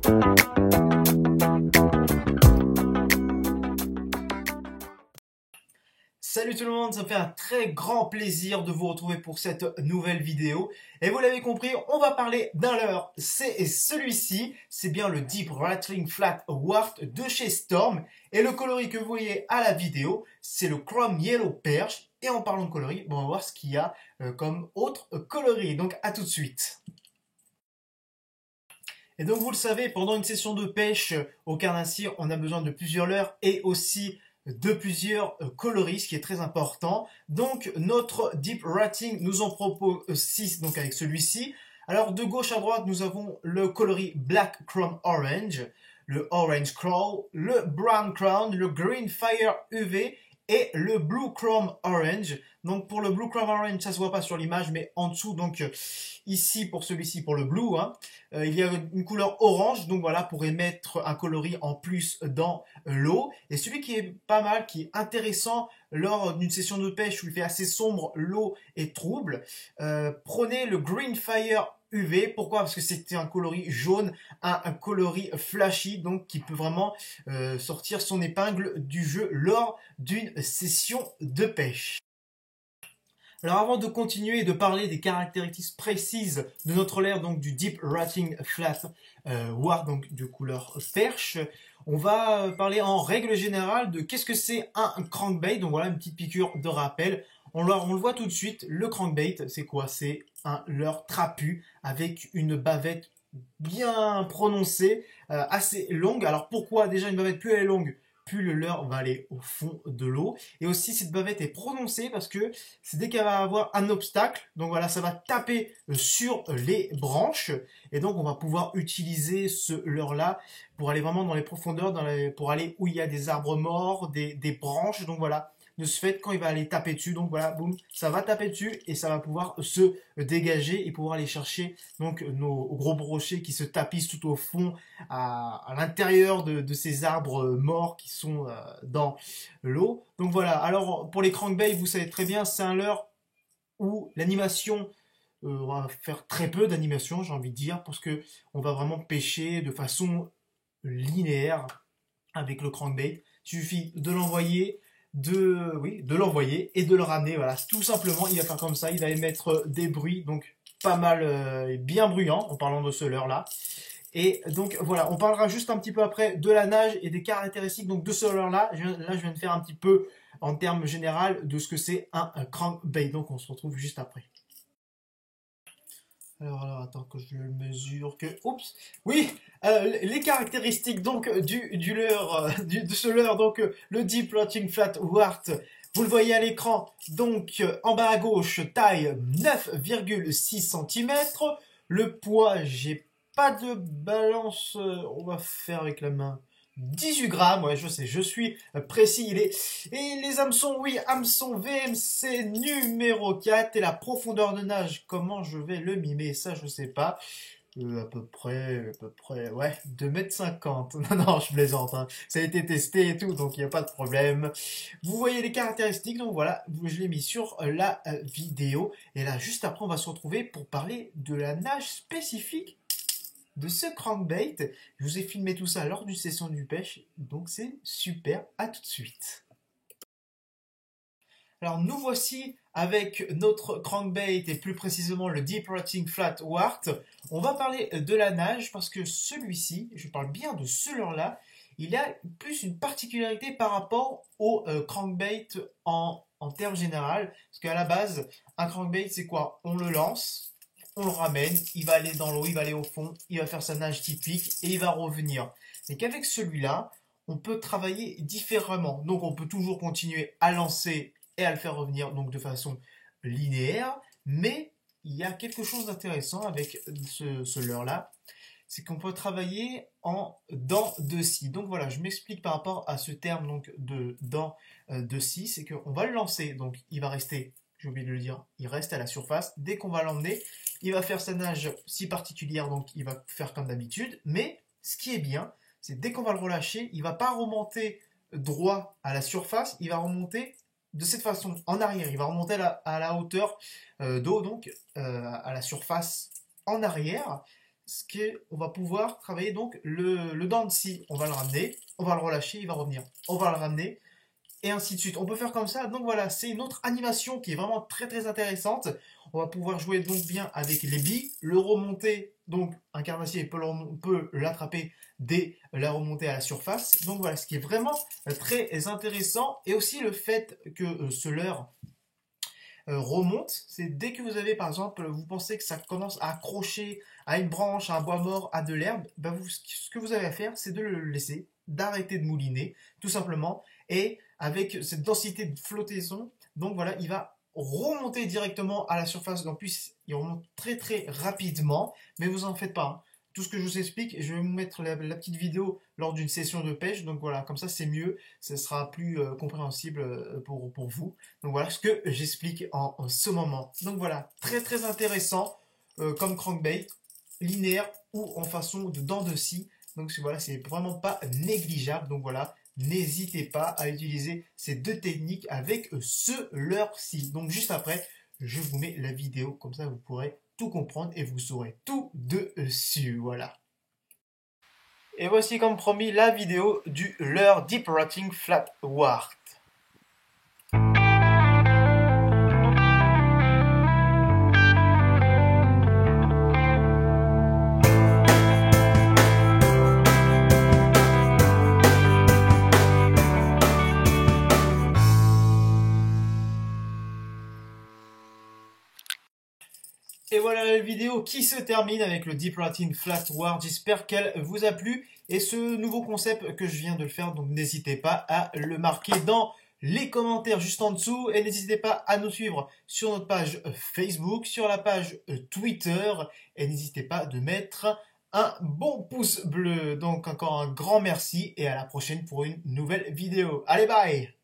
Salut tout le monde, ça me fait un très grand plaisir de vous retrouver pour cette nouvelle vidéo. Et vous l'avez compris, on va parler d'un leurre. C'est celui-ci, c'est bien le Deep Rattling Flat Wart de chez Storm. Et le coloris que vous voyez à la vidéo, c'est le Chrome Yellow Perch. Et en parlant de coloris, on va voir ce qu'il y a comme autre coloris. Donc à tout de suite. Et donc vous le savez, pendant une session de pêche au carnassier, on a besoin de plusieurs leurres et aussi de plusieurs coloris, ce qui est très important. Donc notre Deep Rattling nous en propose 6 donc avec celui-ci. Alors de gauche à droite, nous avons le coloris Black Chrome Orange, le Orange Crow, le Brown Crown, le Green Fire UV et le Blue Chrome Orange. Donc pour le Blue Chrome Orange, ça se voit pas sur l'image, mais en dessous, donc ici pour celui-ci, pour le Blue, il y a une couleur orange, donc voilà, pour émettre un coloris en plus dans l'eau. Et celui qui est pas mal, qui est intéressant lors d'une session de pêche où il fait assez sombre, l'eau est trouble, prenez le Green Fire UV. Pourquoi? Parce que c'est un coloris jaune, un coloris flashy, donc qui peut vraiment sortir son épingle du jeu lors d'une session de pêche. Alors avant de continuer et de parler des caractéristiques précises de notre leurre, donc du Deep Rattling Flat Wart, donc de couleur perche, on va parler en règle générale de qu'est-ce que c'est un crankbait. Donc voilà une petite piqûre de rappel. On le voit tout de suite, le crankbait, c'est quoi? C'est un leurre trapu avec une bavette bien prononcée, assez longue. Alors pourquoi? Déjà une bavette, plus elle est longue, plus le leurre va aller au fond de l'eau. Et aussi cette bavette est prononcée parce que c'est dès qu'elle va avoir un obstacle, donc voilà, ça va taper sur les branches. Et donc on va pouvoir utiliser ce leurre-là pour aller vraiment dans les profondeurs, pour aller où il y a des arbres morts, des branches. Donc voilà, de ce fait, quand il va aller taper dessus, donc voilà, boum, ça va taper dessus et ça va pouvoir se dégager et pouvoir aller chercher donc nos gros brochets qui se tapissent tout au fond à l'intérieur de ces arbres morts qui sont dans l'eau. Donc voilà, alors pour les crankbaits, vous savez très bien, c'est un leurre où l'animation, on va faire très peu d'animation, j'ai envie de dire, parce que on va vraiment pêcher de façon linéaire avec le crankbait. Il suffit de l'envoyer, de l'envoyer et de le ramener. Voilà, tout simplement, il va faire comme ça. Il va émettre des bruits, donc pas mal, bien bruyants, en parlant de ce leurre-là. Et donc voilà, on parlera juste un petit peu après de la nage et des caractéristiques donc de ce leurre-là. Là, je viens de faire un petit peu en termes général de ce que c'est un crankbait. Donc on se retrouve juste après. Alors, attends que je le mesure que... Oups. Oui, les caractéristiques donc du leurre, de ce leurre, donc le Deep Rattling Flat Wart. Vous le voyez à l'écran, donc en bas à gauche, taille 9,6 cm. Le poids, j'ai pas de balance, on va faire avec la main. 18 grammes, ouais, je sais, je suis précis. Et les hameçons, oui, hameçon VMC numéro 4. Et la profondeur de nage, comment je vais le mimer? Ça, je sais pas. À peu près, ouais, 2,50 m. Non, non, je plaisante, hein. Ça a été testé et tout, donc il n'y a pas de problème. Vous voyez les caractéristiques, donc voilà, je l'ai mis sur la vidéo. Et là, juste après, on va se retrouver pour parler de la nage spécifique de ce crankbait. Je vous ai filmé tout ça lors d'une session du pêche, donc c'est super, à tout de suite. Alors nous voici avec notre crankbait et plus précisément le Deep Rattling Flat Wart. On va parler de la nage parce que celui-ci, je parle bien de ce leurre-là, il a plus une particularité par rapport au crankbait en termes général. Parce qu'à la base, un crankbait c'est quoi? On le lance, on le ramène, il va aller dans l'eau, il va aller au fond, il va faire sa nage typique et il va revenir. Mais qu'avec celui-là, on peut travailler différemment. Donc on peut toujours continuer à lancer et à le faire revenir donc de façon linéaire, mais il y a quelque chose d'intéressant avec ce leurre-là, c'est qu'on peut travailler en dents de scie. Donc voilà, je m'explique par rapport à ce terme donc de dents de scie, c'est qu'on va le lancer, donc il va rester, j'ai oublié de le dire, il reste à la surface. Dès qu'on va l'emmener, il va faire sa nage si particulière, donc il va faire comme d'habitude, mais ce qui est bien, c'est dès qu'on va le relâcher, il ne va pas remonter droit à la surface, il va remonter de cette façon en arrière, il va remonter à la hauteur d'eau, donc à la surface en arrière, on va pouvoir travailler donc le dent de scie. On va le ramener, on va le relâcher, il va revenir. On va le ramener, et ainsi de suite. On peut faire comme ça. Donc voilà, c'est une autre animation qui est vraiment très très intéressante. On va pouvoir jouer donc bien avec les billes, le remonter. Donc un carnassier peut l'attraper dès la remontée à la surface. Donc voilà, ce qui est vraiment très intéressant. Et aussi le fait que ce leurre remonte, c'est dès que vous avez par exemple, vous pensez que ça commence à accrocher à une branche, à un bois mort, à de l'herbe, ben ce que vous avez à faire, c'est de le laisser, d'arrêter de mouliner, tout simplement, et avec cette densité de flottaison, donc voilà, il va remonter directement à la surface. En plus, il remonte très très rapidement, mais vous en faites pas, hein. Tout ce que je vous explique, je vais vous mettre la petite vidéo lors d'une session de pêche. Donc voilà, comme ça c'est mieux, ce sera plus compréhensible pour vous. Donc voilà ce que j'explique en ce moment. Donc voilà, très très intéressant comme crankbait, linéaire ou en façon de dents de scie. Donc voilà, c'est vraiment pas négligeable. Donc voilà, n'hésitez pas à utiliser ces deux techniques avec ce leurre-ci. Donc juste après, je vous mets la vidéo, comme ça vous pourrez tout comprendre et vous saurez tout dessus. Voilà. Et voici comme promis la vidéo du leurre Deep Rotting Flat Wart. Et voilà la vidéo qui se termine avec le Deep Rotting Flat Wart. J'espère qu'elle vous a plu. Et ce nouveau concept que je viens de le faire, donc n'hésitez pas à le marquer dans les commentaires juste en dessous. Et n'hésitez pas à nous suivre sur notre page Facebook, sur la page Twitter. Et n'hésitez pas de mettre un bon pouce bleu. Donc encore un grand merci et à la prochaine pour une nouvelle vidéo. Allez, bye!